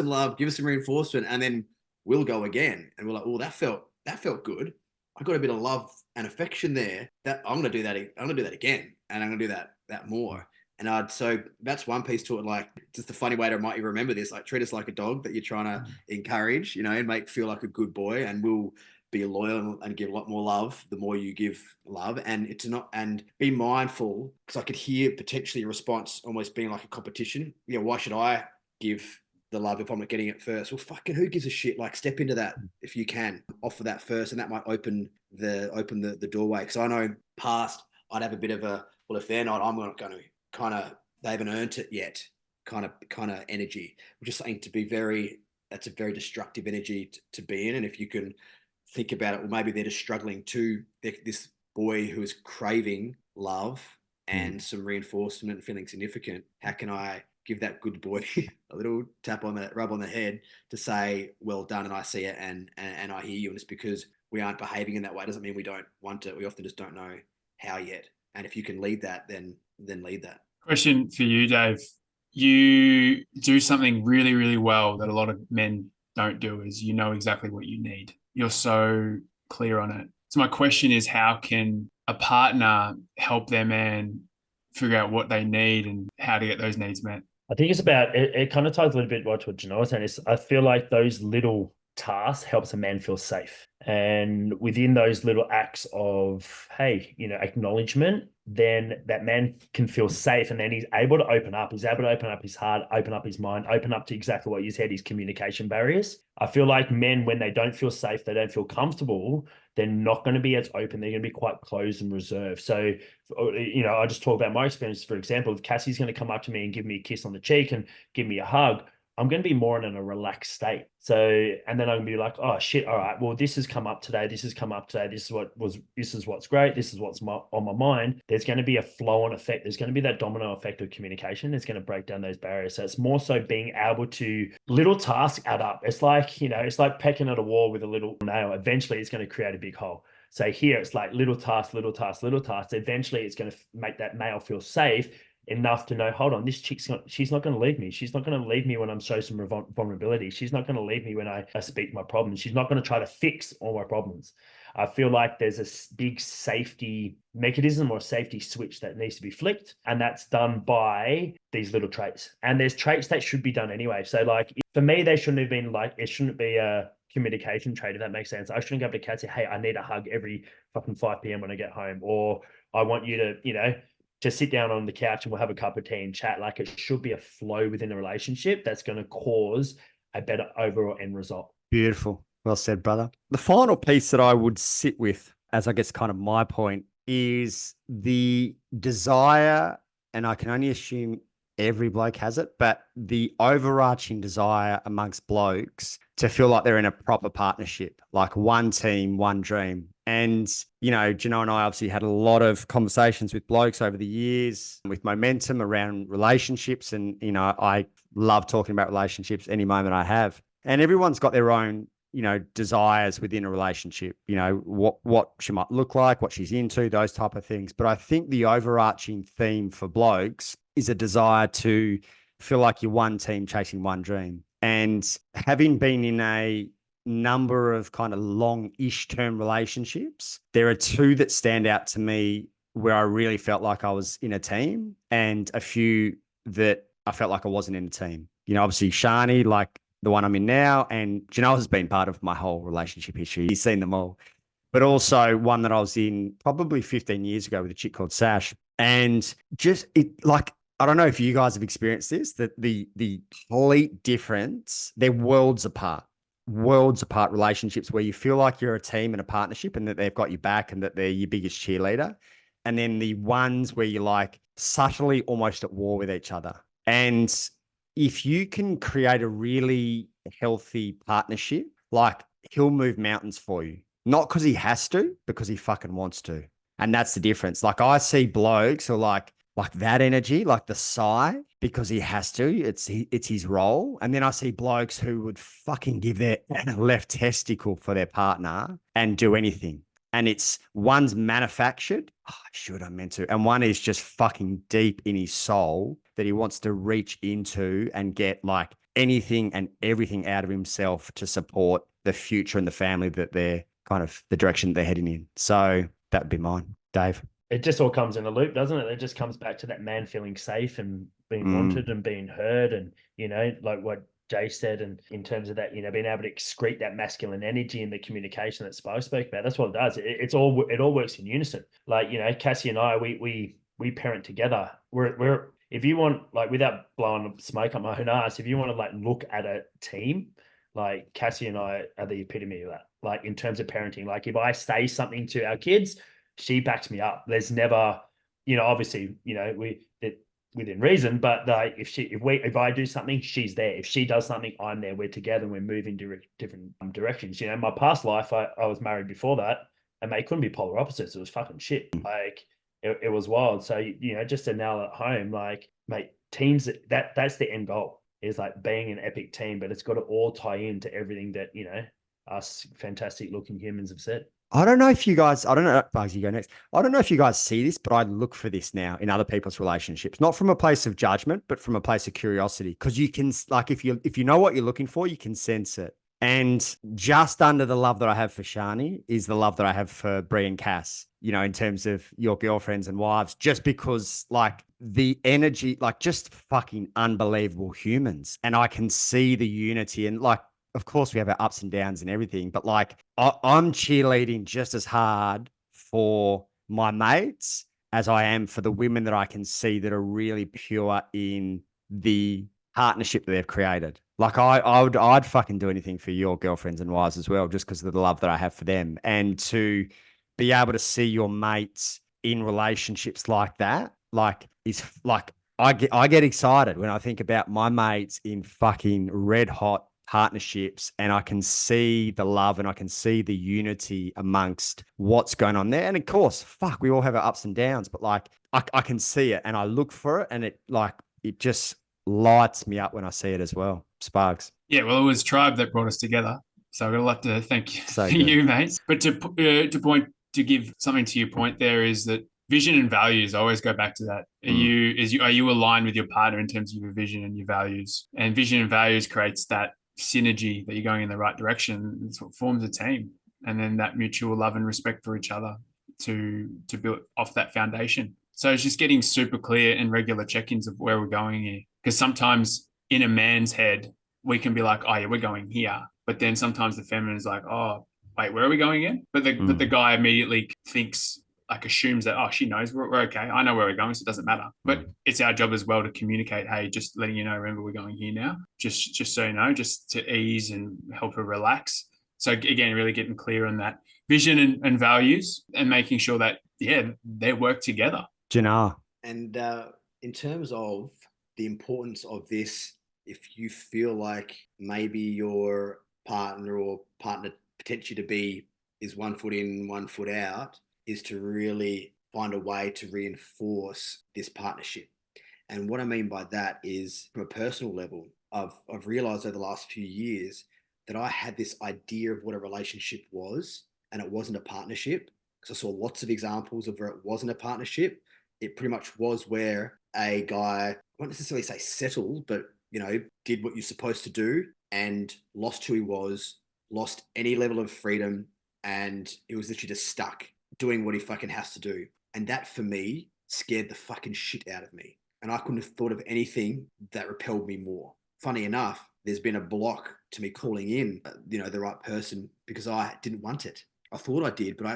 S2: love, give us some reinforcement, and then we'll go again. And we're like, oh, that felt good. I got a bit of love and affection there. That I'm gonna do that. I'm gonna do that again, and I'm gonna do that more. And so that's one piece to it. Like just a funny way to might you remember this. Like treat us like a dog that you're trying to encourage, you know, and make feel like a good boy, and we'll be loyal and give a lot more love the more you give love. And it's not, and be mindful, because I could hear potentially a response almost being like a competition. You know, why should I give the love if I'm not getting it first? Well, fucking who gives a shit? Like step into that if you can, offer that first, and that might open the doorway. Because I know past I'd have a bit of a, well, if they're not, I'm not going to, kind of, they haven't earned it yet kind of energy, which is something to be that's a very destructive energy to be in. And if you can think about it, well, maybe they're just struggling to, this boy who is craving love and some reinforcement and feeling significant. How can I give that good boy a little rub on the head to say, well done, and I see it, and I hear you. And it's because we aren't behaving in that way. It doesn't mean we don't want it. We often just don't know how yet. And if you can lead that, then lead that.
S4: Question for you, Dave. You do something really, really well that a lot of men don't do, is you know exactly what you need. You're so clear on it. So my question is, how can a partner help their man figure out what they need and how to get those needs met?
S3: I think it's about, it kind of ties a little bit what Janoah was saying. I feel like those little tasks helps a man feel safe. And within those little acts of, hey, you know, acknowledgement, then that man can feel safe, and then he's able to open up. He's able to open up his heart, open up his mind, open up to exactly what you said, his communication barriers. I feel like men, when they don't feel safe, they don't feel comfortable, they're not going to be as open. They're going to be quite closed and reserved. So, you know, I just talk about my experience. For example, if Cassie's going to come up to me and give me a kiss on the cheek and give me a hug, I'm going to be more in a relaxed state. So, and then I'm going to be like, oh shit, all right, well, this has come up today. This is what's great. This is what's on my mind. There's going to be a flow on effect. There's going to be that domino effect of communication. It's going to break down those barriers. So it's more so being able to, little tasks add up. It's like, you know, it's like pecking at a wall with a little nail. Eventually it's going to create a big hole. So here it's like little tasks. Eventually it's going to make that male feel safe enough to know, hold on, this chick's she's not going to leave me. She's not going to leave me when I'm show some vulnerability. She's not going to leave me when I speak my problems. She's not going to try to fix all my problems. I feel like there's a big safety mechanism or safety switch that needs to be flicked. And that's done by these little traits. And there's traits that should be done anyway. So like, for me, they shouldn't have been like, it shouldn't be a communication trait, if that makes sense. I shouldn't go up to Kat and say, hey, I need a hug every fucking 5 p.m. when I get home. Or I want you to, you know, to sit down on the couch and we'll have a cup of tea and chat. Like, it should be a flow within a relationship that's going to cause a better overall end result.
S1: Beautiful. Well said, brother. The final piece that I would sit with, as I guess kind of my point, is the desire, and I can only assume every bloke has it, but the overarching desire amongst blokes to feel like they're in a proper partnership, like one team, one dream. And, you know, Janoah and I obviously had a lot of conversations with blokes over the years with momentum around relationships. And, you know, I love talking about relationships any moment I have. And everyone's got their own, you know, desires within a relationship, you know, what she might look like, what she's into, those type of things. But I think the overarching theme for blokes is a desire to feel like you're one team chasing one dream. And having been in a number of kind of long-ish term relationships, there are two that stand out to me where I really felt like I was in a team, and a few that I felt like I wasn't in a team. You know, obviously Shani, like the one I'm in now, and Janoah has been part of my whole relationship history. He's seen them all. But also one that I was in probably 15 years ago with a chick called Sash. And just it, like, I don't know if you guys have experienced this, that the complete difference, they're worlds apart. worlds apart relationships where you feel like you're a team and a partnership and that they've got your back and that they're your biggest cheerleader. And then the ones where you're like subtly almost at war with each other. And if you can create a really healthy partnership, like he'll move mountains for you, not because he has to, because he fucking wants to. And that's the difference. Like I see blokes who are like that energy, like the sigh, because he has to. It's his role. And then I see blokes who would fucking give their left testicle for their partner and do anything. And it's one's manufactured. Oh, I meant to. And one is just fucking deep in his soul that he wants to reach into and get like anything and everything out of himself to support the future and the family that they're kind of the direction they're heading in. So that would be mine, Dave.
S3: It just all comes in a loop, doesn't it? It just comes back to that man feeling safe and being wanted and being heard. And, like what Jay said, and in terms of that, being able to excrete that masculine energy in the communication that Spargo spoke about, that's what it does. It all works in unison. Like, Cassie and I, we parent together. We're if you want, like, without blowing smoke up my own ass, if you want to like look at a team, like Cassie and I are the epitome of that. Like in terms of parenting, like if I say something to our kids, she backs me up. There's never, obviously, within reason, but like if I do something, she's there. If she does something, I'm there. We're together and we're moving different directions. My past life, I was married before that, and they couldn't be polar opposites. It was fucking shit. Like it was wild. So, just to nail at home, like, mate, teams, that's the end goal, is like being an epic team, but it's got to all tie into everything that, us fantastic looking humans have said.
S1: I don't know, Bugs, you go next. I don't know if you guys see this, but I look for this now in other people's relationships, not from a place of judgment, but from a place of curiosity. Because you can, like, if you know what you're looking for, you can sense it. And just under the love that I have for Shani is the love that I have for Brie and Cass, in terms of your girlfriends and wives, just because like the energy, like just fucking unbelievable humans. And I can see the unity and like, of course we have our ups and downs and everything, but like I'm cheerleading just as hard for my mates as I am for the women that I can see that are really pure in the partnership that they've created. Like I'd fucking do anything for your girlfriends and wives as well, just because of the love that I have for them. And to be able to see your mates in relationships like that, like is like I get excited when I think about my mates in fucking red hot partnerships, and I can see the love and I can see the unity amongst what's going on there. And of course, fuck, we all have our ups and downs, but like I can see it and I look for it, and it just lights me up when I see it as well. Sparks.
S4: Yeah, well, it was Tribe that brought us together, so I'd like to thank
S1: you,
S4: you, mate. But to give something to your point, there is that vision and values. I always go back to that. Are you aligned with your partner in terms of your vision and your values? And vision and values creates that synergy that you're going in the right direction. It's what forms a team, and then that mutual love and respect for each other to build off that foundation. So it's just getting super clear and regular check-ins of where we're going here, because sometimes in a man's head we can be like, oh yeah, we're going here, but then sometimes the feminine is like, oh wait, where are we going in? But the guy immediately thinks, like, assumes that, oh, she knows we're okay. I know where we're going, so it doesn't matter. But it's our job as well to communicate, hey, just letting you know, remember, we're going here now. Just so you know, just to ease and help her relax. So again, really getting clear on that vision and values, and making sure that, they work together.
S1: Janoah.
S2: And in terms of the importance of this, if you feel like maybe your partner potentially to be is 1 foot in, 1 foot out, is to really find a way to reinforce this partnership. And what I mean by that is, from a personal level, I've realized over the last few years that I had this idea of what a relationship was, and it wasn't a partnership. Because I saw lots of examples of where it wasn't a partnership. It pretty much was where a guy, I won't necessarily say settled, but, did what you're supposed to do and lost who he was, lost any level of freedom, and it was literally just stuck doing what he fucking has to do. And that, for me, scared the fucking shit out of me. And I couldn't have thought of anything that repelled me more. Funny enough, there's been a block to me calling in, the right person, because I didn't want it. I thought I did, but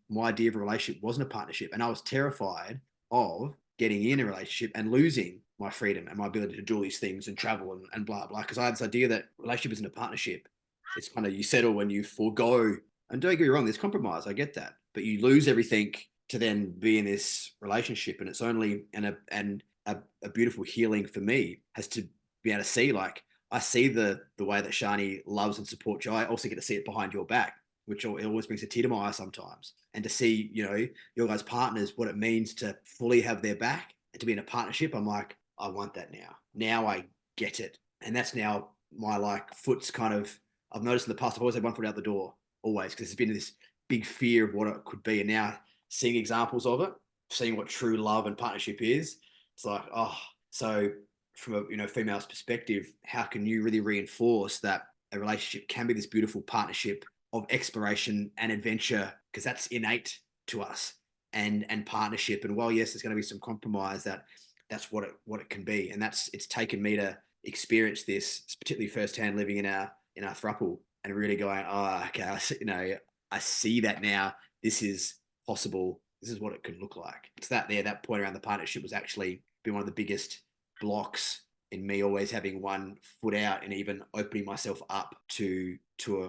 S2: my idea of a relationship wasn't a partnership. And I was terrified of getting in a relationship and losing my freedom and my ability to do all these things and travel and blah, blah. Because I had this idea that relationship isn't a partnership. it's kind of, you settle when you forego, and don't get me wrong, there's compromise. I get that, but you lose everything to then be in this relationship. And it's only, a beautiful healing for me has to be able to see, like, I see the way that Shani loves and supports you. I also get to see it behind your back, which it always brings a tear to my eye sometimes. And to see, your guys' partners, what it means to fully have their back and to be in a partnership. I'm like, I want that now. Now I get it. And that's now my, like, foot's kind of, I've noticed in the past, I've always had one foot out the door, always, because there's been this big fear of what it could be. And now seeing examples of it, seeing what true love and partnership is, it's like, oh, so from a female's perspective, how can you really reinforce that a relationship can be this beautiful partnership of exploration and adventure, because that's innate to us, and partnership. And while yes, there's going to be some compromise, that's what it can be. And it's taken me to experience this, particularly firsthand, living in our throuple, and really going, oh, okay, I see that now. This is possible. This is what it could look like. It's that point around the partnership was actually been one of the biggest blocks in me always having one foot out and even opening myself up to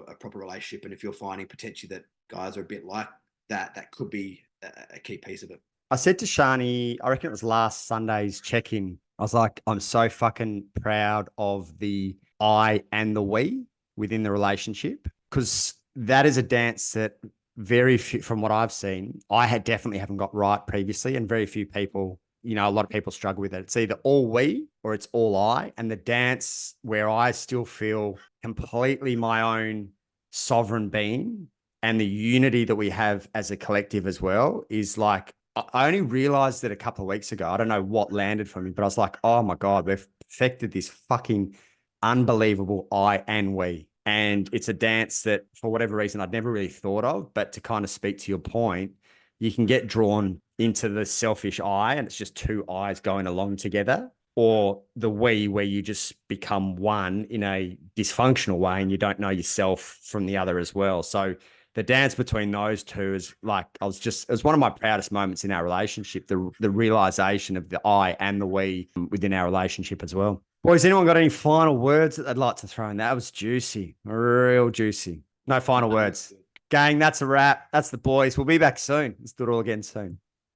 S2: a proper relationship. And if you're finding potentially that guys are a bit like that, that could be a key piece of it.
S1: I said to Shani, I reckon it was last Sunday's check-in, I was like, I'm so fucking proud of the I and the we within the relationship, because that is a dance that very few, from what I've seen, I definitely haven't got right previously, and very few people, a lot of people struggle with it. It's either all we or it's all I. And the dance where I still feel completely my own sovereign being, and the unity that we have as a collective as well, is like, I only realized it a couple of weeks ago. I don't know what landed for me, but I was like, oh my God, we've perfected this fucking unbelievable I and we. And it's a dance that, for whatever reason, I'd never really thought of. But to kind of speak to your point, you can get drawn into the selfish I, and it's just two I's going along together, or the we, where you just become one in a dysfunctional way and you don't know yourself from the other as well. So the dance between those two is like, it was one of my proudest moments in our relationship, the realization of the I and the we within our relationship as well. Boys, anyone got any final words that they'd like to throw in? That was juicy, real juicy. No final words. Gang, that's a wrap. That's the boys. We'll be back soon. Let's do it all again soon.